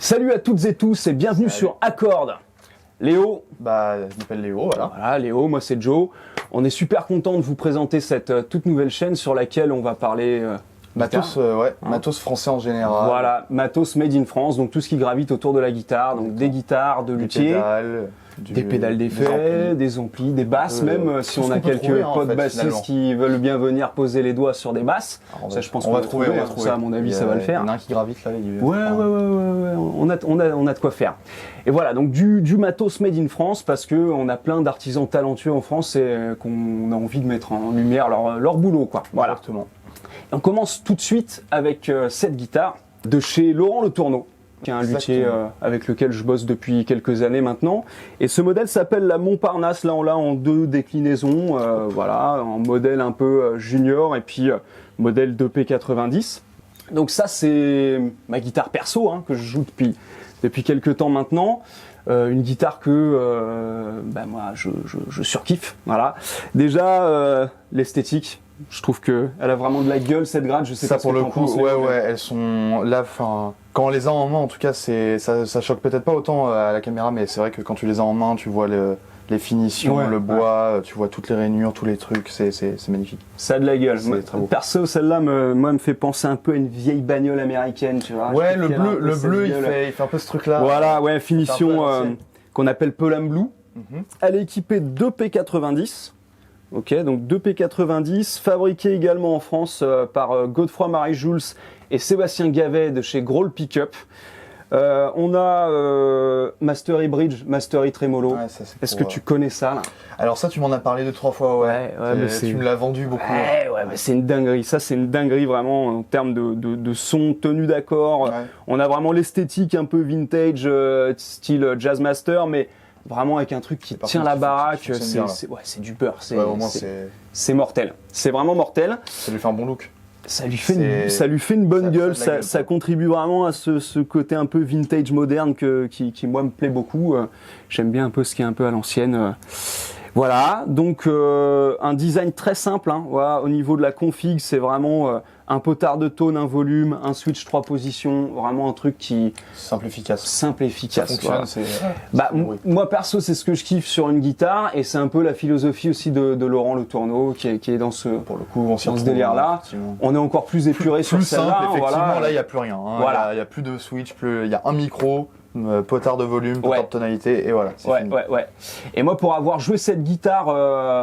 Salut à toutes et tous et bienvenue sur Accord. Léo. Je m'appelle Léo, voilà. Voilà, Léo, moi c'est Joe. On est super content de vous présenter cette toute nouvelle chaîne sur laquelle on va parler matos, matos français en général. Voilà, matos made in France, donc tout ce qui gravite autour de la guitare, donc des guitares, de luthiers, des pédales d'effet, des amplis, des basses, même si on a quelques potes bassistes qui veulent bien venir poser les doigts sur des basses. Alors, ça, je pense qu'on va trouver. Ça, à mon avis, ça va le faire. Il y en a un qui gravite là. Ouais, on a de quoi faire. Et voilà, donc du matos made in France parce que on a plein d'artisans talentueux en France et qu'on a envie de mettre en lumière leur boulot, quoi. Voilà. Exactement. Et on commence tout de suite avec cette guitare de chez Laurent Le Tourneau, qui est un luthier avec lequel je bosse depuis quelques années maintenant. Et ce modèle s'appelle la Montparnasse. Là, on l'a en deux déclinaisons, voilà, en modèle un peu junior et puis modèle 2P90. Donc ça, c'est ma guitare perso que je joue depuis quelques temps maintenant. Une guitare que moi je surkiffe. Voilà. Déjà l'esthétique. Je trouve que elle a vraiment de la gueule cette grade. Je sais ça pas pour ce que le coup. penses, ouais, elles sont là. Enfin, quand on les a en main, en tout cas, ça choque peut-être pas autant à la caméra, mais c'est vrai que quand tu les as en main, tu vois les finitions, le bois, tu vois toutes les rainures, tous les trucs. C'est magnifique. Ça a de la gueule. Très beau. Perso, celle-là me fait penser un peu à une vieille bagnole américaine, tu vois. Ouais, le bleu, il fait un peu ce truc-là. Voilà, ouais, finition qu'on appelle Pelham Blue. Elle est équipée de P90. Ok, donc 2P90, fabriqué également en France par Godefroy Marie-Jules et Sébastien Gavet de chez Grohl Pickup. On a Mastery Bridge, Mastery Tremolo. Ouais, est-ce que tu connais ça là? Alors ça, tu m'en as parlé 2-3 fois, ouais. Tu me l'as vendu beaucoup. Ouais, mais c'est une dinguerie. Ça, c'est une dinguerie vraiment en termes de son, tenue d'accord. Ouais. On a vraiment l'esthétique un peu vintage, style Jazzmaster, mais vraiment avec un truc qui tient la baraque, c'est du beurre, c'est mortel. C'est vraiment mortel. Ça lui fait un bon look. Ça lui fait une bonne gueule, ça contribue vraiment à ce côté un peu vintage moderne qui moi me plaît beaucoup. J'aime bien un peu ce qui est un peu à l'ancienne. Voilà, donc un design très simple. Voilà, au niveau de la config, c'est vraiment un potard de tone, un volume, un switch 3 positions, vraiment un truc qui simple efficace. Ça fonctionne. Voilà. Moi perso, c'est ce que je kiffe sur une guitare et c'est un peu la philosophie aussi de Laurent Le Tourneau qui est dans ce délire-là. On est encore plus épuré sur celle-là. Effectivement, voilà. là il y a plus rien. Voilà, il y a plus de switch, il y a un micro. Potard de volume, potard de tonalité, et voilà. Fini. Et moi, pour avoir joué cette guitare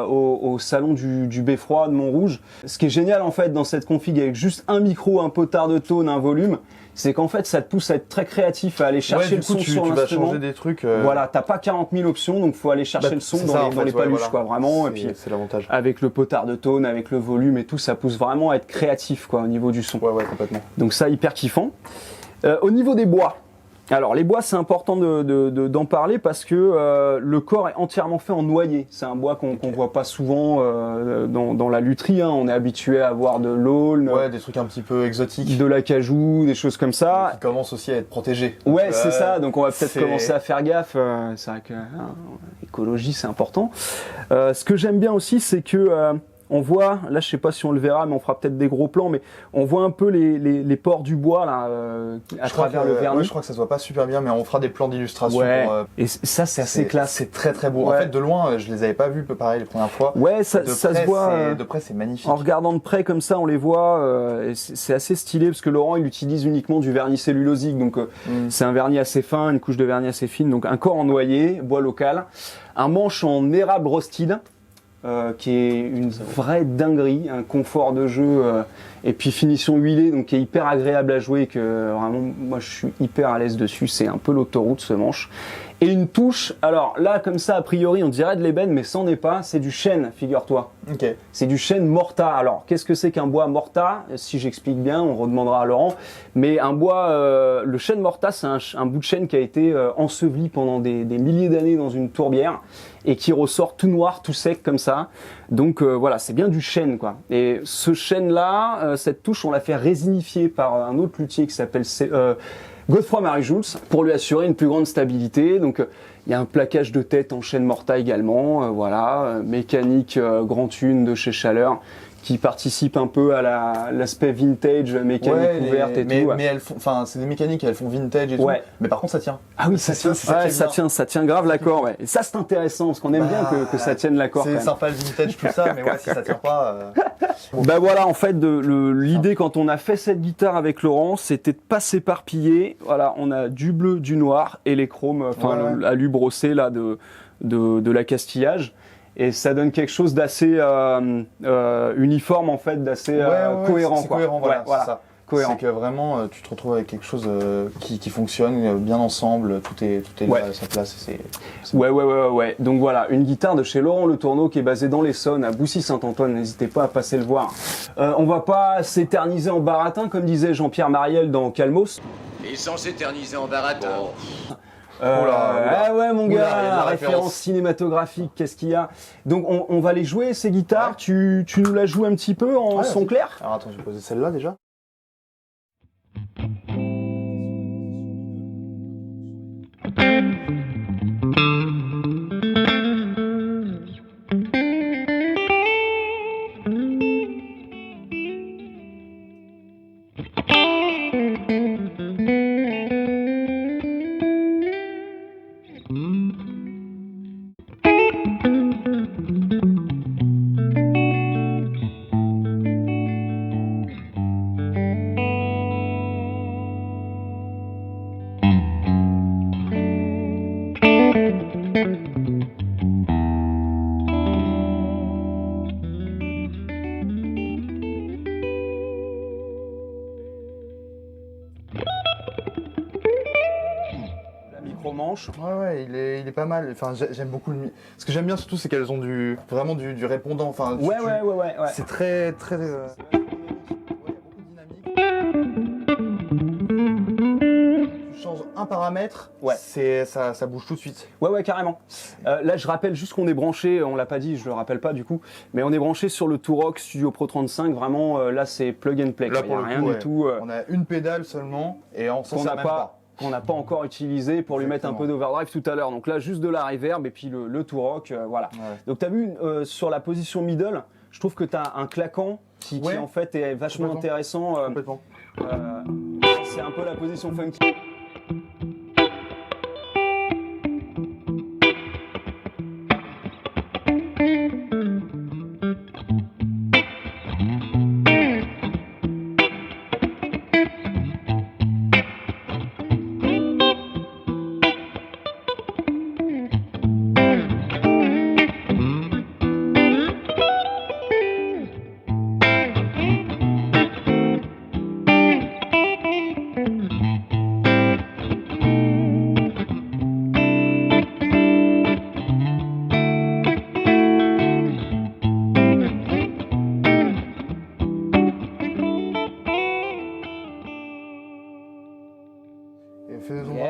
au salon du Beffroi de Montrouge, ce qui est génial en fait dans cette config avec juste un micro, un potard de tone, un volume, c'est qu'en fait ça te pousse à être très créatif, à aller chercher le son sur l'instrument. Tu vas changer des trucs. Voilà, t'as pas 40 000 options, donc faut aller chercher le son dans les paluches, quoi, vraiment. Et puis c'est l'avantage. Avec le potard de tone, avec le volume et tout, ça pousse vraiment à être créatif, quoi, au niveau du son. Ouais, complètement. Donc ça, hyper kiffant. Au niveau des bois. Alors les bois, c'est important d'en parler parce que le corps est entièrement fait en noyer. C'est un bois qu'on voit pas souvent dans la lutherie. On est habitué à avoir de l'aulne, des trucs un petit peu exotiques, de l'acajou, des choses comme ça. Qui commencent aussi à être protégés. Ouais, c'est ça. Donc on va peut-être commencer à faire gaffe. C'est vrai que l'écologie, c'est important. Ce que j'aime bien aussi, c'est que on voit, là je sais pas si on le verra, mais on fera peut-être des gros plans, mais on voit un peu les pores du bois là à travers le vernis. Ouais, je crois que ça se voit pas super bien, mais on fera des plans d'illustration. Ouais. Et ça c'est assez classe. C'est très très beau. Ouais. En fait, de loin, je les avais pas vus pareil les premières fois. Ouais, ça se voit. De près, c'est magnifique. En regardant de près comme ça, on les voit. Et c'est assez stylé parce que Laurent il utilise uniquement du vernis cellulosique, donc c'est un vernis assez fin, une couche de vernis assez fine, donc un corps en noyer, bois local, un manche en érable rostide. Qui est une vraie dinguerie, un confort de jeu et puis finition huilée, donc qui est hyper agréable à jouer, que vraiment moi je suis hyper à l'aise dessus, c'est un peu l'autoroute ce manche. Et une touche, alors là comme ça a priori on dirait de l'ébène mais c'en est pas, c'est du chêne, figure-toi. Ok. C'est du chêne morta. Alors qu'est-ce que c'est qu'un bois morta? Si j'explique bien, on redemandera à Laurent. Mais un bois, le chêne morta, c'est un bout de chêne qui a été enseveli pendant des milliers d'années dans une tourbière et qui ressort tout noir, tout sec comme ça. Donc voilà, c'est bien du chêne quoi. Et ce chêne-là, cette touche, on l'a fait résinifier par un autre luthier qui s'appelle Godefroy Marie-Jules pour lui assurer une plus grande stabilité. Donc il y a un plaquage de tête en chêne morta également, voilà, mécanique Grand Thune de chez Chaleur qui participent un peu à l'aspect vintage, mécanique ouverte et tout. Mais elles font, enfin, c'est des mécaniques, elles font vintage et tout. Mais par contre, ça tient. Ah oui, ça tient. Ça tient grave l'accord. Ouais. Et ça, c'est intéressant parce qu'on aime bien que ça tienne l'accord. C'est sympa le vintage, tout ça, mais ouais, si ça tient pas. Bah voilà, en fait, l'idée quand on a fait cette guitare avec Laurent, c'était de pas s'éparpiller. Voilà, on a du bleu, du noir et les chromes, l'alu brossé là de l'accastillage. Et ça donne quelque chose d'assez uniforme en fait, d'assez cohérent. C'est cohérent, voilà. C'est ça. Cohérent. C'est que vraiment tu te retrouves avec quelque chose qui fonctionne bien ensemble, tout est à sa place. Ouais. Donc voilà, une guitare de chez Laurent Le Tourneau qui est basée dans l'Essonne, à Boussy-Saint-Antoine. N'hésitez pas à passer le voir. On va pas s'éterniser en baratin, comme disait Jean-Pierre Mariel dans Calmos. Et sans s'éterniser en baratin. Ah ouais mon gars, il y a de la référence cinématographique, qu'est-ce qu'il y a? Donc on va les jouer ces guitares, tu nous la joues un petit peu en son clair? Alors attends, je vais poser celle-là déjà. Manche. Ouais, il est pas mal. Enfin, j'aime beaucoup le. Ce que j'aime bien surtout, c'est qu'elles ont vraiment du répondant. Enfin, ouais. C'est très. Il y a beaucoup de dynamique. Tu changes un paramètre, ça bouge tout de suite. Ouais, carrément. Là, je rappelle juste qu'on est branché, on l'a pas dit, je le rappelle pas du coup, mais on est branché sur le Tourock Studio Pro 35. Vraiment, là, c'est plug and play. Là, il y a rien du tout. On a une pédale seulement et on s'en sert même pas. Qu'on n'a pas encore utilisé pour lui mettre un peu d'overdrive tout à l'heure. Donc là, juste de la reverb et puis le Tourock, voilà. Ouais. Donc tu as vu, sur la position middle, je trouve que tu as un claquant qui en fait est vachement intéressant. Complètement. C'est un peu la position funky.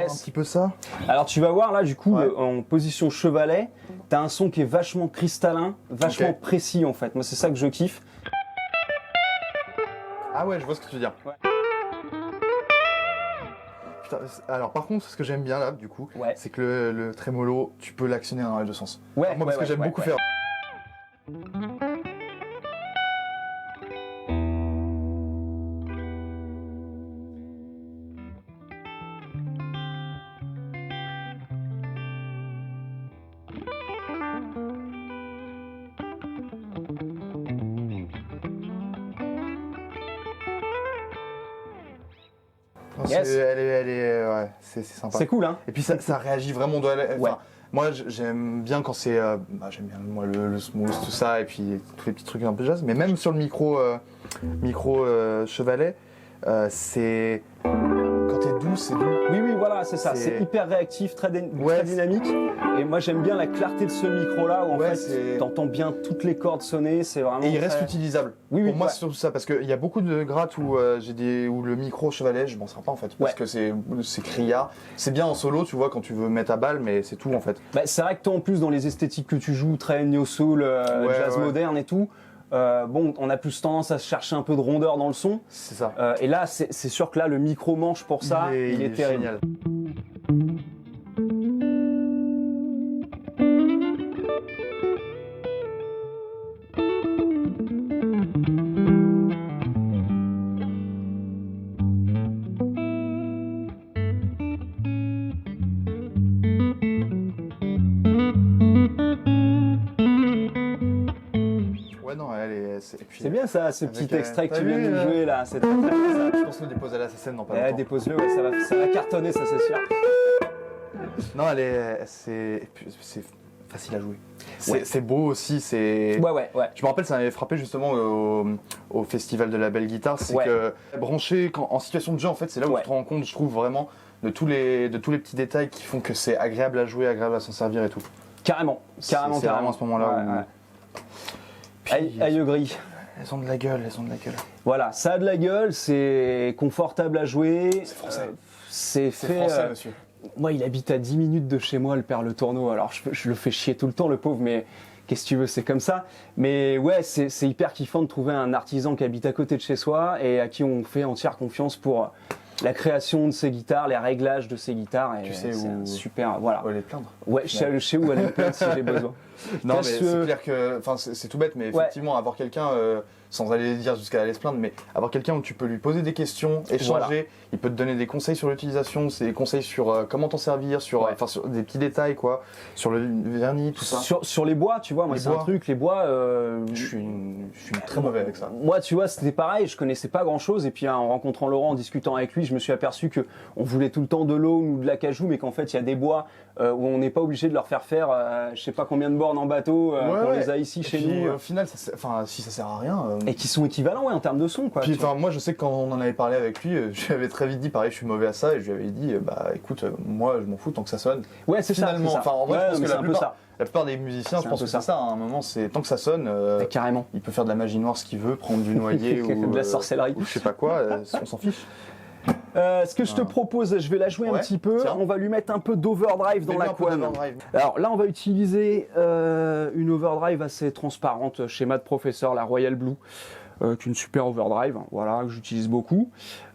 Un petit peu ça. Alors tu vas voir là du coup en position chevalet, t'as un son qui est vachement cristallin, vachement précis en fait. Moi c'est ça que je kiffe. Ah ouais, je vois ce que tu veux dire. Ouais. Putain, alors par contre, ce que j'aime bien là du coup, c'est que le trémolo, tu peux l'actionner dans les deux sens. Ouais. Alors, moi parce que j'aime beaucoup faire. C'est sympa. C'est cool, hein. Et puis ça réagit vraiment moi j'aime bien quand c'est j'aime bien moi le smooth, tout ça, et puis tous les petits trucs un peu jazz, mais même sur le micro chevalet, c'est quand t'es doux, c'est doux. Oui, voilà, c'est ça. C'est hyper réactif, très dynamique. Et moi, j'aime bien la clarté de ce micro-là où en fait, t'entends bien toutes les cordes sonner. C'est vraiment. Et il reste utilisable. Oui, pour moi, c'est surtout ça, parce qu'il y a beaucoup de grattes où où le micro chevalet, je m'en sers pas en fait, parce que c'est criard. C'est bien en solo, tu vois, quand tu veux mettre à balle, mais c'est tout en fait. Bah, c'est vrai que toi, en plus, dans les esthétiques que tu joues, très neo soul, jazz moderne et tout. On a plus tendance à chercher un peu de rondeur dans le son. C'est ça. Et là, c'est sûr que là, le micro manche pour ça, il est terrible. Génial. et puis, C'est bien ça, ce avec, petit extrait que t'as tu viens de vu, nous jouer là. C'est très bien ça. je pense que le déposer à la scène dans pas longtemps. Dépose-le, ouais, ça va cartonner, ça c'est sûr. Non, c'est facile à jouer. Ouais. C'est beau aussi, c'est. Ouais. Je me rappelle, ça m'avait frappé justement au festival de la belle guitare, c'est Ouais. que branché en situation de jeu, en fait, c'est là où tu te rends compte, je trouve vraiment, de tous les petits détails qui font que c'est agréable à jouer, agréable à s'en servir et tout. Carrément. C'est vraiment à ce moment-là où. Aïe gris. Elles ont de la gueule. Voilà, ça a de la gueule, c'est confortable à jouer. C'est français. C'est C'est fait. français, monsieur. Moi, il habite à 10 minutes de chez moi, le père Le Tourneau. Alors, je le fais chier tout le temps, le pauvre, mais qu'est-ce que tu veux, c'est comme ça. Mais ouais, c'est hyper kiffant de trouver un artisan qui habite à côté de chez soi et à qui on fait entière confiance pour la création de ses guitares, les réglages de ses guitares. Et Tu sais c'est où- un super. Voilà. On va les plaindre. Ouais, je sais où aller me plaindre si j'ai besoin. Non, mais Parce que- c'est clair que. Enfin, c'est tout bête, mais effectivement, avoir quelqu'un, sans aller dire jusqu'à aller se plaindre, mais avoir quelqu'un où tu peux lui poser des questions, échanger, Voilà. il peut te donner des conseils sur l'utilisation, des conseils sur comment t'en servir, sur, Ouais. sur des petits détails, quoi, sur le vernis, tout ça. Sur les bois, tu vois, moi Les c'est un bois. truc, les bois. Je suis très mauvais avec ça. Moi, tu vois, c'était pareil, je connaissais pas grand chose, et puis en rencontrant Laurent, en discutant avec lui, je me suis aperçu que on voulait tout le temps de l'eau ou de l'acajou, mais qu'en fait, il y a des bois où on n'est pas obligé de leur faire faire, je sais pas combien de bornes en bateau, qu'on les a ici Et chez puis, nous, au final, si ça sert à rien. et qui sont équivalents, ouais, en termes de son, quoi. Puis, tu vois. moi, je sais que quand on en avait parlé avec lui, je lui avais très vite dit, pareil, je suis mauvais à ça, et je lui avais dit, bah écoute, moi, je m'en fous tant que ça sonne. Ouais, c'est ça. Finalement, c'est ça. enfin, en vrai, Ouais, je pense mais que c'est la un peu ça. plupart des musiciens, C'est je un pense peu que ça. c'est ça. À un moment, c'est tant que ça sonne, Mais carrément. il peut faire de la magie noire ce qu'il veut, prendre du noyer ou De la sorcellerie. ou je sais pas quoi, on s'en fiche. Ce que je te propose, je vais la jouer un Ouais, petit peu. tiens. On va lui mettre un peu d'overdrive dans la couenne. Alors là, on va utiliser une overdrive assez transparente chez Mad Professor, la Royal Blue, qui est une super overdrive, voilà, que j'utilise beaucoup,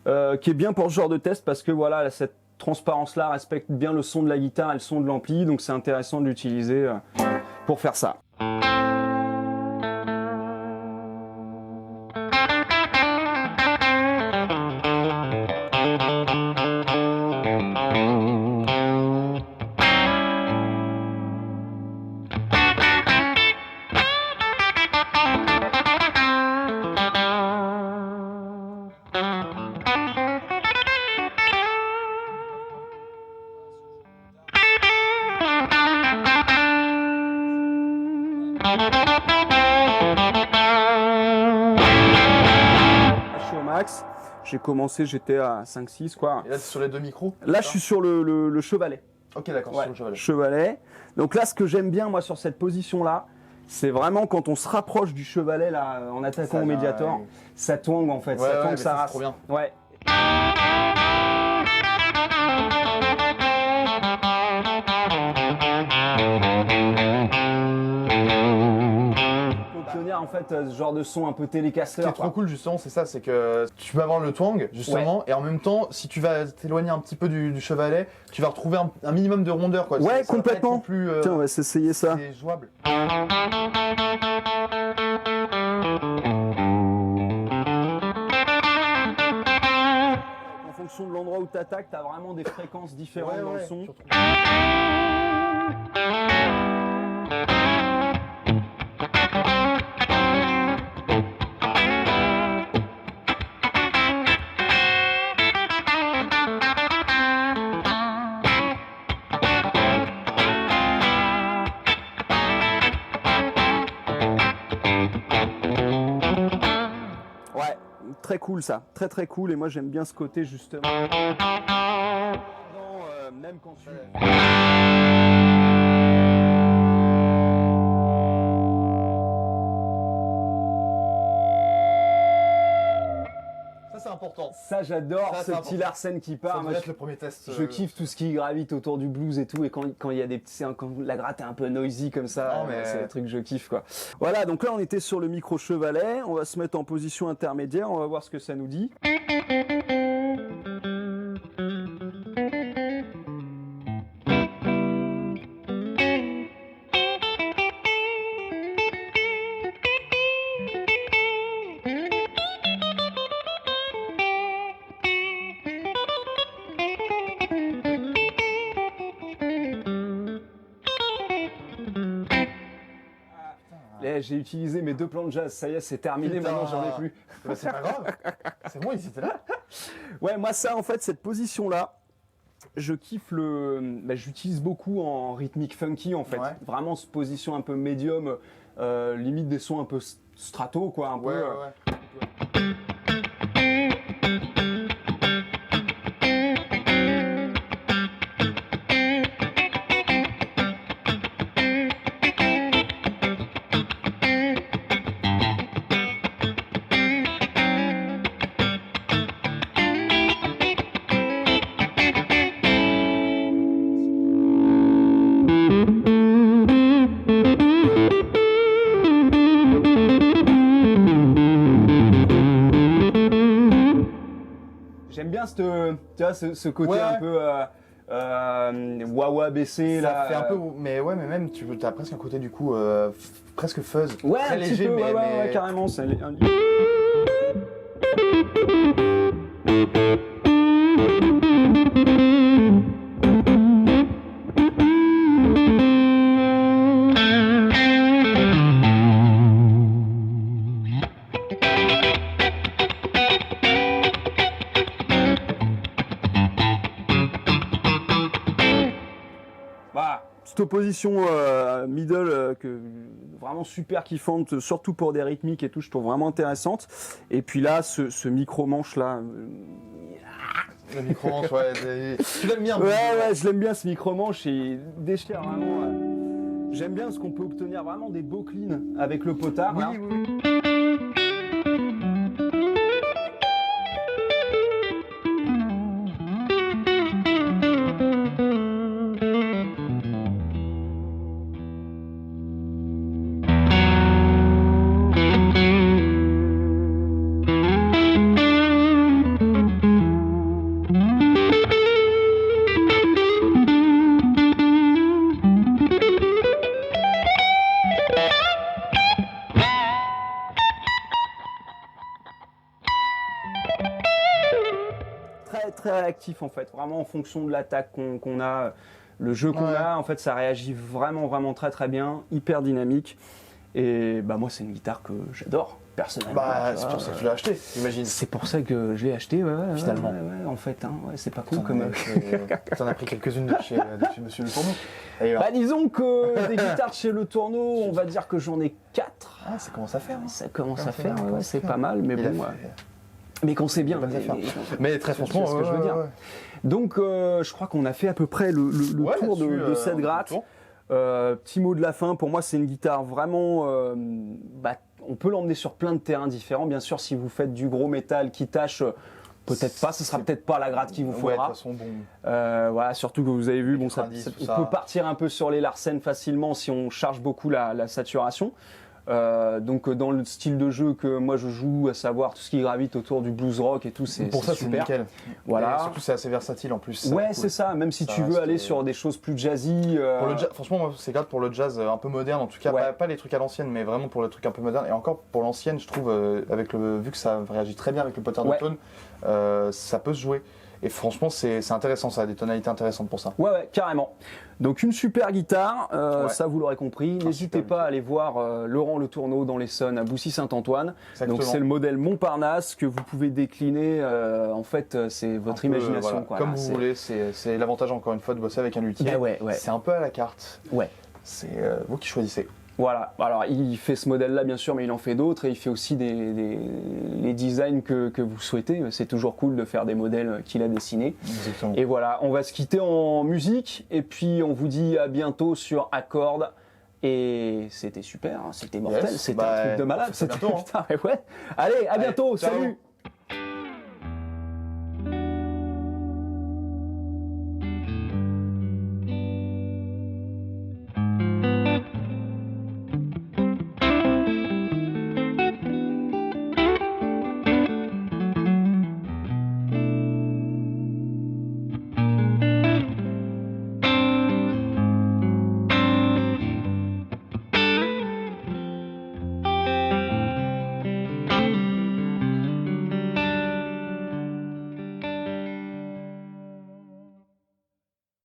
qui est bien pour ce genre de test parce que voilà, cette transparence-là respecte bien le son de la guitare et le son de l'ampli, donc c'est intéressant de l'utiliser pour faire ça. Je suis au max. J'ai commencé, j'étais à 5-6 quoi. Et là, c'est sur les deux micros. Là, je suis sur le chevalet. Ok, d'accord, Ouais, sur le chevalet. chevalet. Donc là, ce que j'aime bien moi sur cette position-là, c'est vraiment quand on se rapproche du chevalet là, en attaquant Ça au vient, médiator, ouais. ça twang en fait, Ouais, ça ouais, twang, mais ça ça, c'est race. trop bien. Ouais. Pionnière en fait, ce genre de son un peu Ce qui télécaster. est trop cool justement, c'est ça, c'est que tu peux avoir le twang justement, et en même temps, si tu vas t'éloigner un petit peu du chevalet, tu vas retrouver un minimum de rondeur quoi. Ouais, Ça va pas être complètement. non plus, Tiens, on va s'essayer ça. c'est jouable. En fonction de l'endroit où tu attaques, tu as vraiment des fréquences différentes dans le son. tu retrouves- Ouais, très cool ça, très très cool et moi j'aime bien ce côté justement. Même quand tu... Ça c'est important. Ça j'adore, Ça, ce c'est petit important. Larsen qui Ça part. devrait Moi, être le premier test. je kiffe tout ce qui gravite autour du blues et tout, et quand il y a des petits, quand la gratte est un peu noisy comme ça, Non, mais- c'est le truc que je kiffe quoi. Voilà, donc là on était sur le micro chevalet, on va se mettre en position intermédiaire, on va voir ce que ça nous dit. j'ai utilisé mes 2 plans de jazz, ça y est, c'est terminé, Putain. maintenant j'en ai plus. Bah, c'est pas grave. C'est bon, ils étaient là. Ouais, moi ça, en fait, cette position-là, je kiffe j'utilise beaucoup en rythmique funky, en fait. Ouais. Vraiment, cette position un peu médium, limite des sons un peu strato, quoi, un peu. J'aime bien tu vois, ce côté Ouais. un peu wah-wah baissé, Ça là. fait un peu, mais ouais, mais même tu as presque un côté du coup presque fuzz, Ouais, très un petit léger, peu, mais, ouais, carrément. C'est Voilà, cette opposition middle vraiment super kiffante, surtout pour des rythmiques et tout, je trouve vraiment intéressante. Et puis là, ce micro-manche là. le micro-manche, ouais, tu l'aimes bien. Ouais, je l'aime bien ce micro-manche, il déchire vraiment. J'aime bien parce qu'on peut obtenir vraiment des beaux cleans avec le potard. Oui, là. oui. Très réactif en fait, vraiment en fonction de l'attaque qu'on a, le jeu qu'on Ouais. a, en fait ça réagit vraiment très bien, hyper dynamique. Et bah moi c'est une guitare que j'adore personnellement. Bah, tu c'est vois. pour ça que tu l'as acheté, j'imagine. C'est pour ça que je l'ai acheté, ouais, Finalement. ouais, en fait, hein, ouais, c'est pas con T'en comme. as pris quelques-unes de chez Monsieur Le Tourneau. D'ailleurs. Bah disons que des guitares chez Le Tourneau, on va dire que j'en ai 4. Ah, ça commence à faire. Hein. Ça commence à Ça faire, commence ouais, à c'est faire. pas mal, mais Il a bon. fait- Mais qu'on sait bien. Bonnes affaires. Mais très tu vois franchement, ce que je veux dire. ouais. Donc je crois qu'on a fait à peu près le Ouais, tour là-dessus, de cette gratte. tour. Petit mot de la fin, pour moi c'est une guitare vraiment... on peut l'emmener sur plein de terrains différents. Bien sûr, si vous faites du gros métal qui tâche, peut-être pas, ce sera peut-être pas la gratte qu'il vous Ouais, de faudra. toute façon, bon. Voilà, surtout que vous avez vu, bon, 90, tout on ça. peut partir un peu sur les Larsen facilement si on charge beaucoup la saturation. Donc dans le style de jeu que moi je joue, à savoir tout ce qui gravite autour du blues rock et tout, c'est Pour ça, c'est super. nickel. Voilà. Et surtout, c'est assez versatile en plus. Ouais, cool. c'est ça. Même si Ça tu veux reste, aller sur des choses plus jazzy. Pour le jazz, franchement, moi, c'est grave pour le jazz un peu moderne, en tout cas, Ouais. pas les trucs à l'ancienne, mais vraiment pour le truc un peu moderne. Et encore pour l'ancienne, je trouve, vu que ça réagit très bien avec le potter Ouais. de tone, ça peut se jouer. Et franchement, c'est intéressant, ça a des tonalités intéressantes pour ça. Ouais, carrément. Donc une super guitare, Ouais. ça vous l'aurez compris. N'hésitez super pas à aller voir Laurent Le Tourneau dans l'Essonne à Boussy-Saint-Antoine. Exactement. Donc c'est le modèle Montparnasse que vous pouvez décliner. En fait, c'est votre Un peu, imagination. voilà, Quoi. comme Là, vous c'est- voulez, c'est l'avantage encore une fois de bosser avec un luthier. Bah ouais. C'est un peu à la carte. Ouais. C'est vous qui choisissez. Voilà. Alors il fait ce modèle-là bien sûr, mais il en fait d'autres et il fait aussi les designs que vous souhaitez. C'est toujours cool de faire des modèles qu'il a dessinés. Exactement. Et voilà, on va se quitter en musique et puis on vous dit à bientôt sur Accord. Et c'était super, hein, c'était mortel, Yes, c'était bah, un truc de on malade. fait ça C'était bientôt, hein. putain, mais ouais. Allez, à Allez, bientôt, ciao. salut.